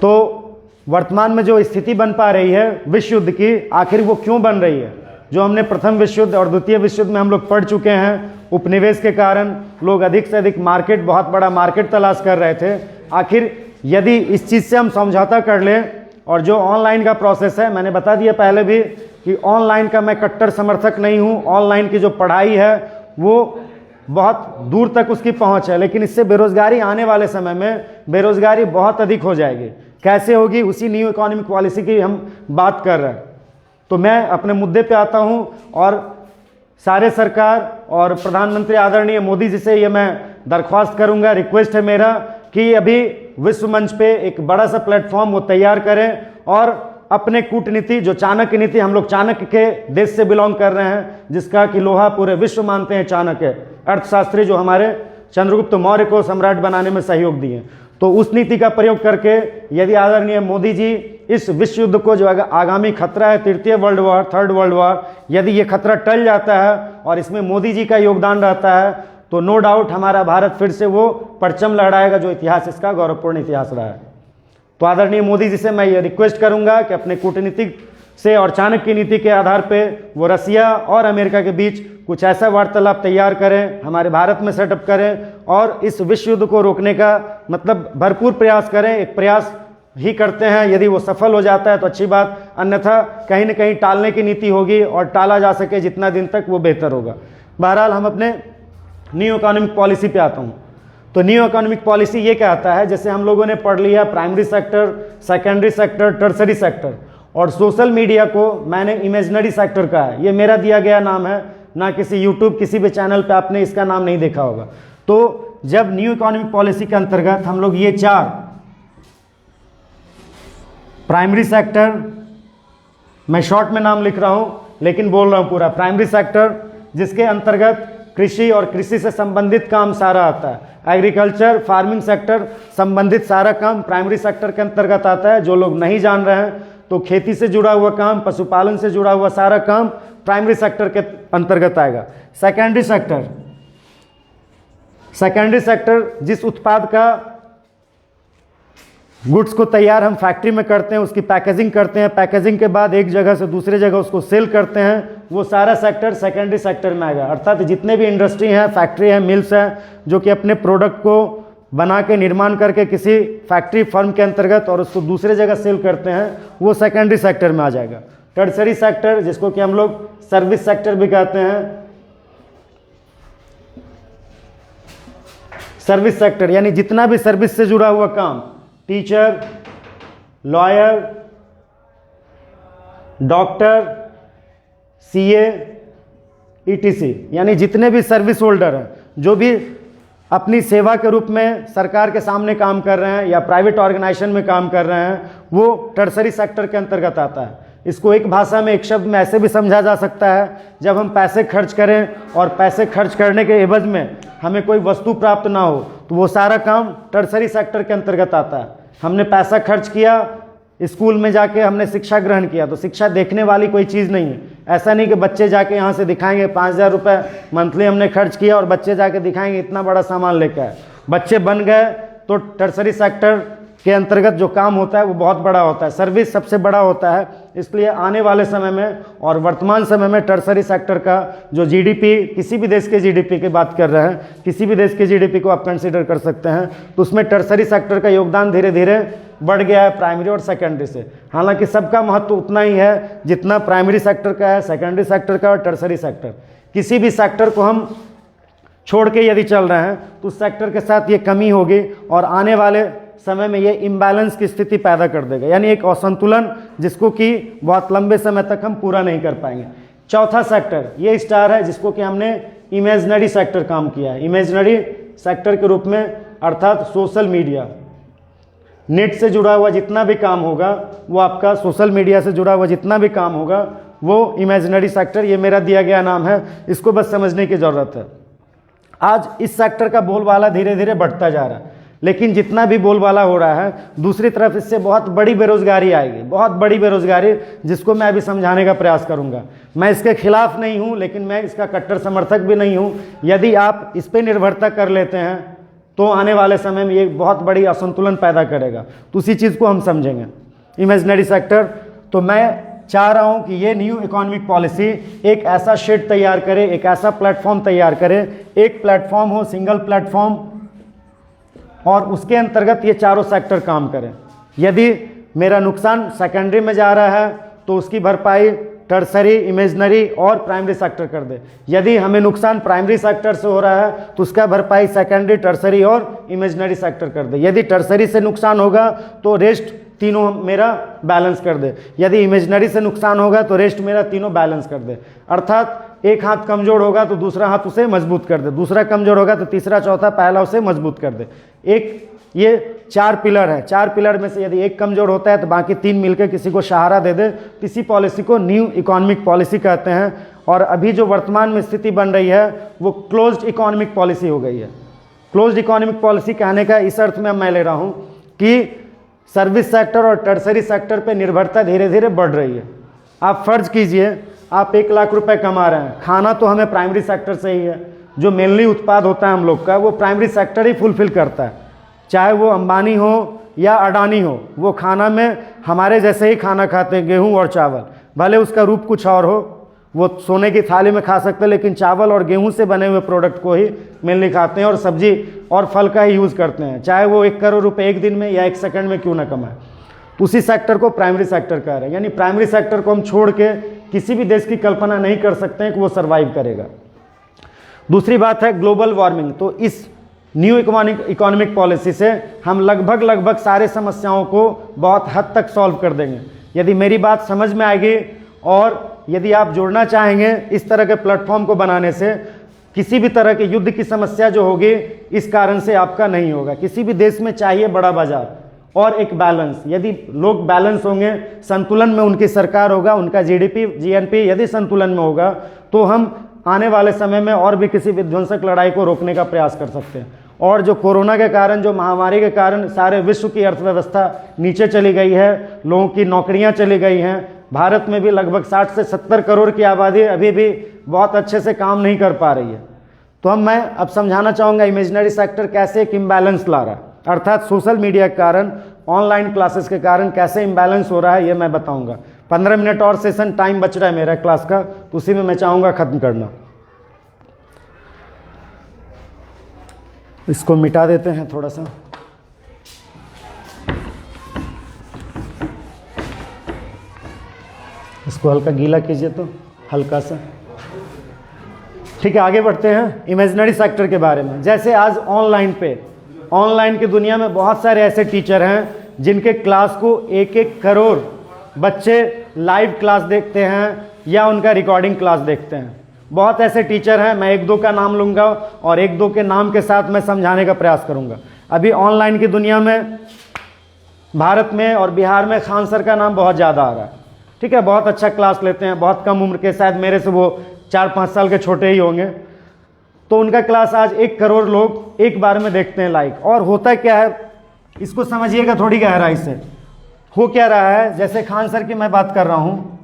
तो वर्तमान में जो स्थिति बन पा रही है विश्व युद्ध की, आखिर वो क्यों बन रही है? जो हमने प्रथम विश्व युद्ध और द्वितीय विश्व युद्ध में हम लोग पढ़ चुके हैं, उपनिवेश के कारण लोग अधिक से अधिक मार्केट, बहुत बड़ा मार्केट तलाश कर रहे थे। आखिर यदि इस चीज़ से हम समझौता कर लें, और जो ऑनलाइन का प्रोसेस है, मैंने बता दिया पहले भी कि ऑनलाइन का मैं कट्टर समर्थक नहीं हूँ। ऑनलाइन की जो पढ़ाई है वो बहुत दूर तक उसकी पहुँच है, लेकिन इससे बेरोज़गारी आने वाले समय में बेरोज़गारी बहुत अधिक हो जाएगी। कैसे होगी? उसी न्यू इकोनॉमिक पॉलिसी की हम बात कर रहे हैं। तो मैं अपने मुद्दे पे आता हूँ और सारे सरकार और प्रधानमंत्री आदरणीय मोदी जी से ये मैं दरख्वास्त करूँगा, रिक्वेस्ट है मेरा कि अभी विश्व मंच पे एक बड़ा सा प्लेटफॉर्म वो तैयार करें और अपने कूटनीति, जो चाणक्य नीति, हम लोग चाणक्य के देश से बिलोंग कर रहे हैं, जिसका कि लोहा पूरे विश्व मानते हैं। चाणक्य अर्थशास्त्री जो हमारे चंद्रगुप्त मौर्य को सम्राट बनाने में सहयोग दिए, तो उस नीति का प्रयोग करके यदि आदरणीय मोदी जी इस विश्व युद्ध को, जो आगामी खतरा है तृतीय world war, third world war, यदि ये खतरा टल जाता है और इसमें मोदी जी का योगदान रहता है, तो नो डाउट हमारा भारत फिर से वो परचम लहराएगा जो इतिहास इसका गौरवपूर्ण इतिहास रहा है। तो आदरणीय मोदी जी से मैं ये रिक्वेस्ट करूंगा कि अपने कूटनीतिक से और चाणक्य नीति के आधार पे वो रसिया और अमेरिका के बीच कुछ ऐसा वार्तालाप तैयार करें, हमारे भारत में सेटअप करें और इस विश्व युद्ध को रोकने का मतलब भरपूर प्रयास करें। एक प्रयास ही करते हैं, यदि वो सफल हो जाता है तो अच्छी बात, अन्यथा कहीं न कहीं टालने की नीति होगी और टाला जा सके जितना दिन तक वो बेहतर होगा। बहरहाल हम अपने न्यू इकोनॉमिक पॉलिसी पे आता हूँ। तो न्यू इकोनॉमिक पॉलिसी ये कहता है, जैसे हम लोगों ने पढ़ लिया primary sector, secondary sector, tertiary sector, और सोशल मीडिया को मैंने इमेजिनरी सेक्टर कहा है। ये मेरा दिया गया नाम है, ना किसी यूट्यूब किसी भी चैनल पे आपने इसका नाम नहीं देखा होगा। तो जब न्यू इकोनॉमिक पॉलिसी के अंतर्गत हम लोग ये 4 प्राइमरी सेक्टर, मैं शॉर्ट में नाम लिख रहा हूँ लेकिन बोल रहा हूँ पूरा, प्राइमरी सेक्टर जिसके अंतर्गत कृषि और कृषि से संबंधित काम सारा आता है, एग्रीकल्चर, फार्मिंग सेक्टर संबंधित सारा काम प्राइमरी सेक्टर के अंतर्गत आता है। जो लोग नहीं जान रहे हैं तो खेती से जुड़ा हुआ काम, पशुपालन से जुड़ा हुआ सारा काम प्राइमरी सेक्टर के अंतर्गत आएगा। सेकेंडरी सेक्टर, सेकेंडरी सेक्टर जिस उत्पाद का गुड्स को तैयार हम फैक्ट्री में करते हैं, उसकी पैकेजिंग करते हैं, पैकेजिंग के बाद एक जगह से दूसरे जगह उसको सेल करते हैं, वो सारा सेक्टर सेकेंडरी सेक्टर में आएगा। अर्थात जितने भी इंडस्ट्री हैं, फैक्ट्री हैं, मिल्स हैं, जो कि अपने प्रोडक्ट को बना के निर्माण करके किसी फैक्ट्री फर्म के अंतर्गत और उसको दूसरे जगह सेल करते हैं, वो सेकेंडरी सेक्टर में आ जाएगा। टर्सरी सेक्टर जिसको कि हम लोग सर्विस सेक्टर भी कहते हैं, सर्विस सेक्टर यानी जितना भी सर्विस से जुड़ा हुआ काम, teacher, lawyer, doctor, CA, etc, यानी जितने भी सर्विस होल्डर हैं, जो भी अपनी सेवा के रूप में सरकार के सामने काम कर रहे हैं या प्राइवेट ऑर्गेनाइजेशन में काम कर रहे हैं, वो टर्सरी सेक्टर के अंतर्गत आता है। इसको एक भाषा में, एक शब्द में ऐसे भी समझा जा सकता है, जब हम पैसे खर्च करें और पैसे खर्च करने के एवज में हमें कोई वस्तु प्राप्त ना हो, तो वो सारा काम टर्सरी सेक्टर के अंतर्गत आता है। हमने पैसा खर्च किया, स्कूल में जाके हमने शिक्षा ग्रहण किया, तो शिक्षा देखने वाली कोई चीज़ नहीं है। ऐसा नहीं कि बच्चे जाके यहाँ से दिखाएंगे 5,000 रुपये मंथली हमने खर्च किया और बच्चे जाके दिखाएंगे इतना बड़ा सामान लेकर आए। बच्चे बन गए तो टर्सरी सेक्टर के अंतर्गत जो काम होता है वो बहुत बड़ा होता है, सर्विस सबसे बड़ा होता है। इसलिए आने वाले समय में और वर्तमान समय में टर्सरी सेक्टर का जो जीडीपी, किसी भी देश के जीडीपी की बात कर रहे हैं, किसी भी देश के जीडीपी को आप कंसीडर कर सकते हैं, तो उसमें टर्सरी सेक्टर का योगदान धीरे धीरे बढ़ गया है प्राइमरी और सेकेंडरी से। हालांकि सबका महत्व उतना ही है जितना प्राइमरी सेक्टर का है, सेकेंडरी सेक्टर का और टर्सरी सेक्टर। किसी भी सेक्टर को हम छोड़ के यदि चल रहे हैं तो उस सेक्टर के साथ ये कमी होगी और आने वाले समय में ये इम्बैलेंस की स्थिति पैदा कर देगा, यानी एक असंतुलन जिसको कि बहुत लंबे समय तक हम पूरा नहीं कर पाएंगे। चौथा सेक्टर ये स्टार है जिसको कि हमने इमेजिनरी सेक्टर काम किया है। इमेजिनरी सेक्टर के रूप में अर्थात सोशल मीडिया, नेट से जुड़ा हुआ जितना भी काम होगा वो आपका, सोशल मीडिया से जुड़ा हुआ जितना भी काम होगा वो इमेजिनरी सेक्टर, ये मेरा दिया गया नाम है, इसको बस समझने की ज़रूरत है। आज इस सेक्टर का बोलबाला धीरे धीरे बढ़ता जा रहा है, लेकिन जितना भी बोलबाला हो रहा है दूसरी तरफ इससे बहुत बड़ी बेरोजगारी आएगी, बहुत बड़ी बेरोजगारी, जिसको मैं अभी समझाने का प्रयास करूंगा। मैं इसके खिलाफ नहीं हूं लेकिन मैं इसका कट्टर समर्थक भी नहीं हूं। यदि आप इस पर निर्भरता कर लेते हैं तो आने वाले समय में ये बहुत बड़ी असंतुलन पैदा करेगा। तो उसी चीज़ को हम समझेंगे इमेजिनरी सेक्टर। तो मैं चाह रहा हूँ कि ये न्यू इकोनॉमिक पॉलिसी एक ऐसा शेड तैयार करे, एक ऐसा प्लेटफॉर्म तैयार करे, एक प्लेटफॉर्म हो, सिंगल प्लेटफॉर्म, और उसके अंतर्गत ये चारों सेक्टर काम करें। यदि मेरा नुकसान सेकेंडरी में जा रहा है तो उसकी भरपाई टर्सरी, इमेजनरी और प्राइमरी सेक्टर कर दे। यदि हमें नुकसान प्राइमरी सेक्टर से हो रहा है तो उसका भरपाई सेकेंडरी, टर्सरी और इमेजनरी सेक्टर कर दे। यदि टर्सरी से नुकसान होगा तो रेस्ट तीनों मेरा बैलेंस कर दे। यदि इमेजनरी से नुकसान होगा तो रेस्ट मेरा तीनों बैलेंस कर दे। अर्थात एक हाथ कमज़ोर होगा तो दूसरा हाथ उसे मजबूत कर दे, दूसरा कमज़ोर होगा तो तीसरा चौथा पहला उसे मजबूत कर दे। एक ये 4 पिलर है, 4 पिलर में से यदि एक कमज़ोर होता है तो बाकी 3 मिलकर किसी को सहारा दे दे। इसी पॉलिसी को न्यू इकोनॉमिक पॉलिसी कहते हैं। और अभी जो वर्तमान में स्थिति बन रही है वो क्लोज्ड इकोनॉमिक पॉलिसी हो गई है। क्लोज्ड इकोनॉमिक पॉलिसी कहने का इस अर्थ में मैं ले रहा हूँ कि सर्विस सेक्टर और टर्सरी सेक्टर पे निर्भरता धीरे धीरे बढ़ रही है। आप फर्ज कीजिए आप 1 लाख रुपए कमा रहे हैं, खाना तो हमें प्राइमरी सेक्टर से ही है, जो मेनली उत्पाद होता है हम लोग का वो प्राइमरी सेक्टर ही फुलफिल करता है। चाहे वो अंबानी हो या अडानी हो, वो खाना में हमारे जैसे ही खाना खाते हैं, गेहूँ और चावल। भले उसका रूप कुछ और हो, वो सोने की थाली में खा सकते हैं, लेकिन चावल और गेहूं से बने हुए प्रोडक्ट को ही मेनली खाते हैं और सब्जी और फल का ही यूज़ करते हैं, चाहे वो 1 करोड़ रुपए एक दिन में या 1 सेकंड में क्यों ना कमाए। उसी सेक्टर को प्राइमरी सेक्टर कह रहे हैं। यानी प्राइमरी सेक्टर को हम छोड़ के किसी भी देश की कल्पना नहीं कर सकते हैं कि वो सर्वाइव करेगा। दूसरी बात है ग्लोबल वार्मिंग। तो इस न्यू इकोनॉमिक पॉलिसी से हम लगभग सारे समस्याओं को बहुत हद तक सॉल्व कर देंगे। यदि मेरी बात समझ में आएगी और यदि आप जुड़ना चाहेंगे इस तरह के प्लेटफॉर्म को बनाने से, किसी भी तरह के युद्ध की समस्या जो होगी इस कारण से आपका नहीं होगा। किसी भी देश में चाहिए बड़ा बाजार और एक बैलेंस। यदि लोग बैलेंस होंगे, संतुलन में उनकी सरकार होगा, उनका जीडीपी, जीएनपी यदि संतुलन में होगा तो हम आने वाले समय में और भी किसी विध्वंसक लड़ाई को रोकने का प्रयास कर सकते हैं। और जो कोरोना के कारण, जो महामारी के कारण सारे विश्व की अर्थव्यवस्था नीचे चली गई है, लोगों की नौकरियां चली गई हैं, भारत में भी लगभग 60 से 70 करोड़ की आबादी अभी भी बहुत अच्छे से काम नहीं कर पा रही है। तो मैं अब समझाना चाहूँगा इमेजिनरी सेक्टर कैसे एक इम्बैलेंस ला रहा है, अर्थात सोशल मीडिया के कारण, ऑनलाइन क्लासेस के कारण कैसे इम्बैलेंस हो रहा है ये मैं बताऊँगा। 15 मिनट और सेशन टाइम बच रहा है मेरा क्लास का, तो उसी में मैं चाहूँगा ख़त्म करना। इसको मिटा देते हैं थोड़ा सा। इसको हल्का गीला कीजिए तो हल्का सा। ठीक है, आगे बढ़ते हैं इमेजिनरी सेक्टर के बारे में। जैसे आज ऑनलाइन की दुनिया में बहुत सारे ऐसे टीचर हैं जिनके क्लास को 1-1 करोड़ बच्चे लाइव क्लास देखते हैं या उनका रिकॉर्डिंग क्लास देखते हैं। बहुत ऐसे टीचर हैं, मैं 1-2 का नाम लूँगा और 1-2 के नाम के साथ मैं समझाने का प्रयास करूँगा। अभी ऑनलाइन की दुनिया में भारत में और बिहार में खान सर का नाम बहुत ज़्यादा आ रहा है। ठीक है, बहुत अच्छा क्लास लेते हैं, बहुत कम उम्र के, शायद मेरे से वो 4-5 साल के छोटे ही होंगे। तो उनका क्लास आज 1 करोड़ लोग एक बार में देखते हैं लाइव। और होता क्या है इसको समझिएगा थोड़ी गहराई से। हो क्या रहा है, जैसे खान सर की मैं बात कर रहा हूँ,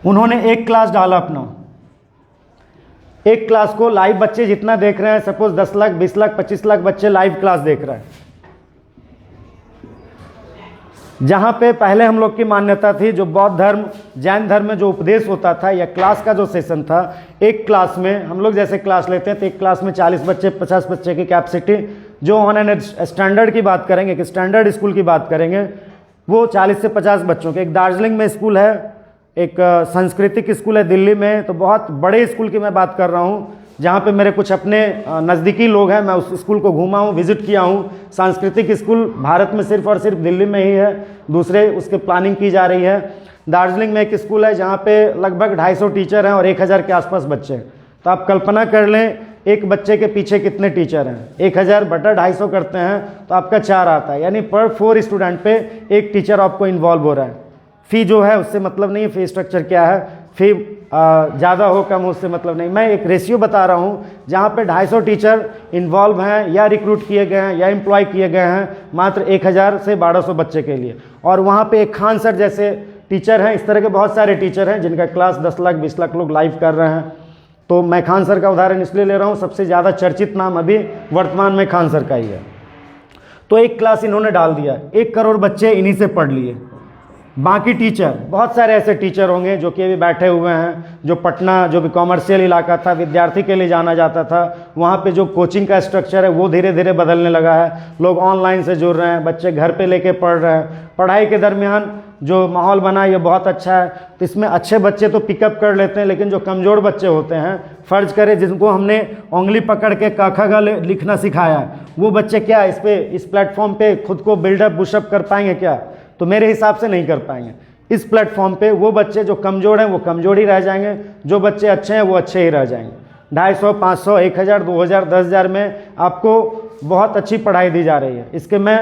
उन्होंने एक क्लास डाला अपना, एक क्लास को लाइव बच्चे जितना देख रहे हैं, सपोज 10 लाख, 20 लाख, 25 लाख बच्चे लाइव क्लास देख रहे हैं। जहाँ पे पहले हम लोग की मान्यता थी, जो बौद्ध धर्म, जैन धर्म में जो उपदेश होता था या क्लास का जो सेशन था, एक क्लास में हम लोग जैसे क्लास लेते हैं तो एक क्लास में 40 बच्चे, 50 बच्चे की कैपेसिटी, जो ऑन एन स्टैंडर्ड की बात करेंगे, कि स्टैंडर्ड स्कूल की बात करेंगे, वो 40 से 50 बच्चों के। एक दार्जिलिंग में स्कूल है, एक सांस्कृतिक स्कूल है दिल्ली में, तो बहुत बड़े स्कूल की मैं बात कर रहा हूँ, जहाँ पे मेरे कुछ अपने नज़दीकी लोग हैं, मैं उस स्कूल को घूमा हूँ, विजिट किया हूँ। सांस्कृतिक स्कूल भारत में सिर्फ और सिर्फ दिल्ली में ही है, दूसरे उसके प्लानिंग की जा रही है। दार्जिलिंग में एक स्कूल है जहाँ पे लगभग 250 टीचर हैं और 1000 के आसपास बच्चे हैं। तो आप कल्पना कर लें एक बच्चे के पीछे कितने टीचर हैं, 1000 बटा 250 करते हैं तो आपका 4 आता है, यानी पर 4 स्टूडेंट पे एक टीचर आपको इन्वॉल्व हो रहा है। फ़ी जो है उससे मतलब नहीं है, फ़ी स्ट्रक्चर क्या है, फ़ी ज़्यादा हो कम हो उससे मतलब नहीं, मैं एक रेशियो बता रहा हूँ जहाँ पे 250 टीचर इन्वॉल्व हैं या रिक्रूट किए गए हैं या एम्प्लॉय किए गए हैं मात्र 1000 से 1200 बच्चे के लिए। और वहाँ पे एक खान सर जैसे टीचर हैं, इस तरह के बहुत सारे टीचर हैं जिनका क्लास 10 लाख 20 लाख लोग लाइव कर रहे हैं। तो मैं खान सर का उदाहरण इसलिए ले रहा हूँ, सबसे ज़्यादा चर्चित नाम अभी वर्तमान में खान सर का ही है। तो एक क्लास इन्होंने डाल दिया, 1 करोड़ बच्चे इन्हीं से पढ़ लिए। बाकी टीचर, बहुत सारे ऐसे टीचर होंगे जो कि अभी बैठे हुए हैं, जो पटना जो भी कॉमर्शियल इलाका था, विद्यार्थी के लिए जाना जाता था, वहाँ पे जो कोचिंग का स्ट्रक्चर है वो धीरे धीरे बदलने लगा है। लोग ऑनलाइन से जुड़ रहे हैं, बच्चे घर पे लेके पढ़ रहे हैं। पढ़ाई के दरमियान जो माहौल बना ये बहुत अच्छा है। तो इसमें अच्छे बच्चे तो पिकअप कर लेते हैं, लेकिन जो कमज़ोर बच्चे होते हैं, फ़र्ज करें जिनको हमने उंगली पकड़ के क ख ग लिखना सिखाया है, वो बच्चे क्या इस प्लेटफॉर्म पे खुद को बिल्डअप बुशअप कर पाएंगे क्या? तो मेरे हिसाब से नहीं कर पाएंगे। इस प्लेटफॉर्म पे वो बच्चे जो कमज़ोर हैं वो कमज़ोर ही रह जाएंगे, जो बच्चे अच्छे हैं वो अच्छे ही रह जाएंगे। 250, 500, 1000, 2000, 10,000 में आपको बहुत अच्छी पढ़ाई दी जा रही है। इसके मैं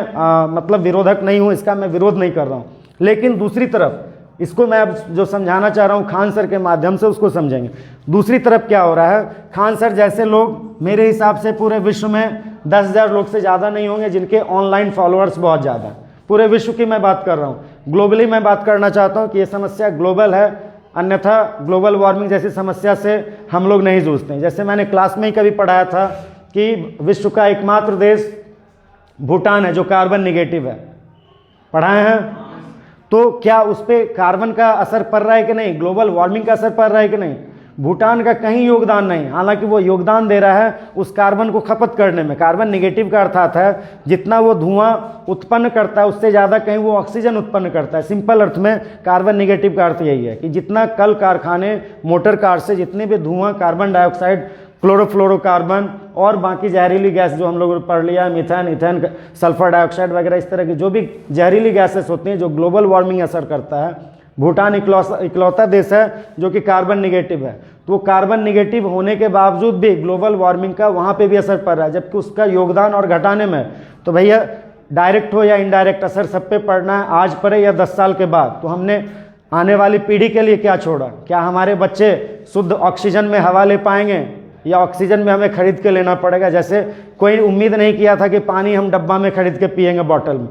मतलब विरोधक नहीं हूँ, इसका मैं विरोध नहीं कर रहा हूँ। लेकिन दूसरी तरफ इसको मैं अब जो समझाना चाह रहा हूँ खान सर के माध्यम से उसको समझेंगे। दूसरी तरफ क्या हो रहा है, खान सर जैसे लोग मेरे हिसाब से पूरे विश्व में 10,000 लोग से ज़्यादा नहीं होंगे जिनके ऑनलाइन फॉलोअर्स बहुत ज़्यादा हैं। पूरे विश्व की मैं बात कर रहा हूँ, ग्लोबली मैं बात करना चाहता हूँ कि ये समस्या ग्लोबल है, अन्यथा ग्लोबल वार्मिंग जैसी समस्या से हम लोग नहीं जूझते हैं। जैसे मैंने क्लास में ही कभी पढ़ाया था कि विश्व का एकमात्र देश भूटान है जो कार्बन निगेटिव है, पढ़ाए हैं। तो क्या उस पर कार्बन का असर पड़ रहा है कि नहीं, ग्लोबल वार्मिंग का असर पड़ रहा है कि नहीं? भूटान का कहीं योगदान नहीं, हालांकि वो योगदान दे रहा है उस कार्बन को खपत करने में। कार्बन निगेटिव का अर्थात है जितना वो धुआं उत्पन्न करता है उससे ज़्यादा कहीं वो ऑक्सीजन उत्पन्न करता है। सिंपल अर्थ में कार्बन निगेटिव का अर्थ यही है कि जितना कल कारखाने मोटर कार से जितने भी धुआं, कार्बन डाइऑक्साइड, क्लोरोफ्लोरोकार्बन और बाकी जहरीली गैस जो हम लोगों ने पढ़ लिया, मीथेन, इथेन, सल्फर डाइऑक्साइड वगैरह, इस तरह की जो भी जहरीली गैसेस होती हैं जो ग्लोबल वार्मिंग असर करता है, भूटान इकलौता देश है जो कि कार्बन निगेटिव है। तो वो कार्बन निगेटिव होने के बावजूद भी ग्लोबल वार्मिंग का वहाँ पे भी असर पड़ रहा है, जबकि उसका योगदान और घटाने में तो भैया डायरेक्ट हो या इनडायरेक्ट असर सब पे पड़ना है, आज पड़े या 10 साल के बाद। तो हमने आने वाली पीढ़ी के लिए क्या छोड़ा? क्या हमारे बच्चे शुद्ध ऑक्सीजन में हवा ले पाएंगे या ऑक्सीजन में हमें खरीद के लेना पड़ेगा? जैसे कोई उम्मीद नहीं किया था कि पानी हम डब्बा में खरीद के पिएंगे, बॉटल में,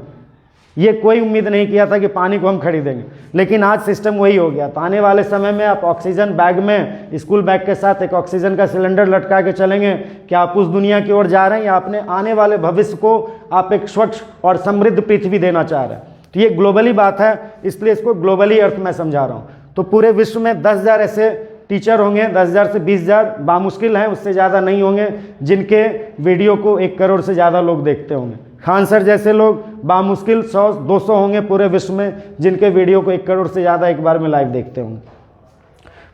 ये कोई उम्मीद नहीं किया था कि पानी को हम खरीदेंगे, लेकिन आज सिस्टम वही हो गया। तो आने वाले समय में आप ऑक्सीजन बैग में, स्कूल बैग के साथ एक ऑक्सीजन का सिलेंडर लटका के चलेंगे, क्या आप उस दुनिया की ओर जा रहे हैं या अपने आने वाले भविष्य को आप एक स्वच्छ और समृद्ध पृथ्वी देना चाह रहे हैं? तो ये ग्लोबली बात है, इसलिए इसको ग्लोबली अर्थ में समझा रहा हूँ। तो पूरे विश्व में 10,000 ऐसे टीचर होंगे, 10,000 से 20,000 बामुश्किल हैं, उससे ज़्यादा नहीं होंगे जिनके वीडियो को 1 करोड़ से ज़्यादा लोग देखते होंगे। खान सर जैसे लोग बामुश्किल 100-200 होंगे पूरे विश्व में जिनके वीडियो को 1 करोड़ से ज़्यादा एक बार में लाइव देखते होंगे।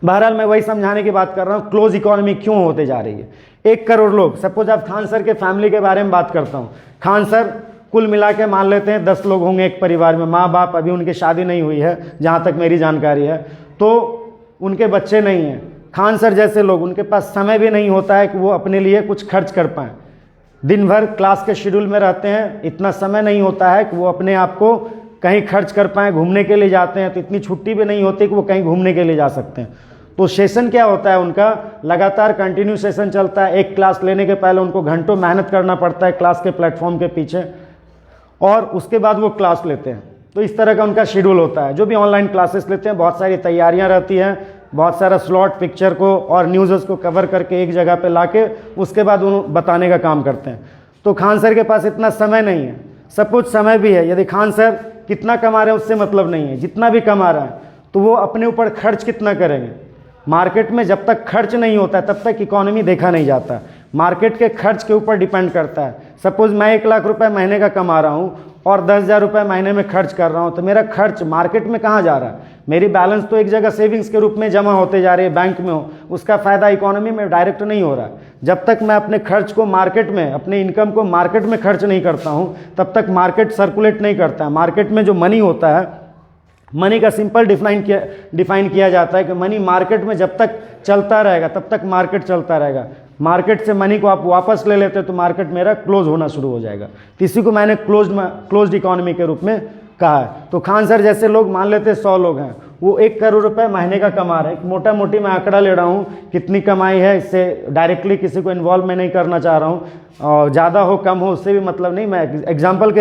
बहरहाल मैं वही समझाने की बात कर रहा हूँ, क्लोज इकोनॉमी क्यों होते जा रही है। 1 करोड़ लोग, सपोज आप खान सर के फैमिली के बारे में बात करता हूँ। खान सर कुल मिला के मान लेते हैं 10 लोग होंगे एक परिवार में, माँ बाप, अभी उनकी शादी नहीं हुई है जहाँ तक मेरी जानकारी है, तो उनके बच्चे नहीं हैं। खान सर जैसे लोग, उनके पास समय भी नहीं होता है कि वो अपने लिए कुछ खर्च कर पाएँ। दिन भर क्लास के शेड्यूल में रहते हैं, इतना समय नहीं होता है कि वो अपने आप को कहीं खर्च कर पाएँ। घूमने के लिए जाते हैं तो इतनी छुट्टी भी नहीं होती कि वो कहीं घूमने के लिए जा सकते हैं। तो सेशन क्या होता है उनका, लगातार कंटिन्यू सेशन चलता है। एक क्लास लेने के पहले उनको घंटों मेहनत करना पड़ता है क्लास के प्लेटफॉर्म के पीछे, और उसके बाद वो क्लास लेते हैं। तो इस तरह का उनका शेड्यूल होता है। जो भी ऑनलाइन क्लासेस लेते हैं, बहुत सारी तैयारियां रहती हैं, बहुत सारा स्लॉट पिक्चर को और न्यूज़ को कवर करके एक जगह पे लाके उसके बाद उन्हें बताने का काम करते हैं। तो खान सर के पास इतना समय नहीं है। सब कुछ समय भी है, यदि खान सर कितना कमा रहे हैं उससे मतलब नहीं है, जितना भी कमा रहा है तो वो अपने ऊपर खर्च कितना करेंगे। मार्केट में जब तक खर्च नहीं होता है तब तक इकोनॉमी देखा नहीं जाता। मार्केट के खर्च के ऊपर डिपेंड करता है। सपोज मैं 1 लाख रुपए महीने का कमा रहा हूँ और 10,000 रुपये महीने में खर्च कर रहा हूँ, तो मेरा खर्च मार्केट में कहाँ जा रहा है? मेरी बैलेंस तो एक जगह सेविंग्स के रूप में जमा होते जा रही है, बैंक में हो, उसका फ़ायदा इकोनॉमी में डायरेक्ट नहीं हो रहा है। जब तक मैं अपने खर्च को मार्केट में, अपने इनकम को मार्केट में खर्च नहीं करता हूँ तब तक मार्केट सर्कुलेट नहीं करता है। मार्केट में जो मनी होता है, मनी का सिंपल डिफाइन किया जाता है कि मनी मार्केट में जब तक चलता रहेगा तब तक मार्केट चलता रहेगा। मार्केट से मनी को आप वापस ले लेते तो मार्केट मेरा क्लोज होना शुरू हो जाएगा। तो इसी को मैंने क्लोज्ड इकोनॉमी के रूप में कहा है। तो खान सर जैसे लोग मान लेते 100 लोग हैं, वो 1 करोड़ रुपए महीने का कमा रहे हैं। मोटा मोटी मैं आंकड़ा ले रहा हूँ, कितनी कमाई है, इससे डायरेक्टली किसी को इन्वॉल्व मैं नहीं करना चाह रहा हूँ, और ज़्यादा हो कम हो उससे भी मतलब नहीं, मैं एग्जाम्पल के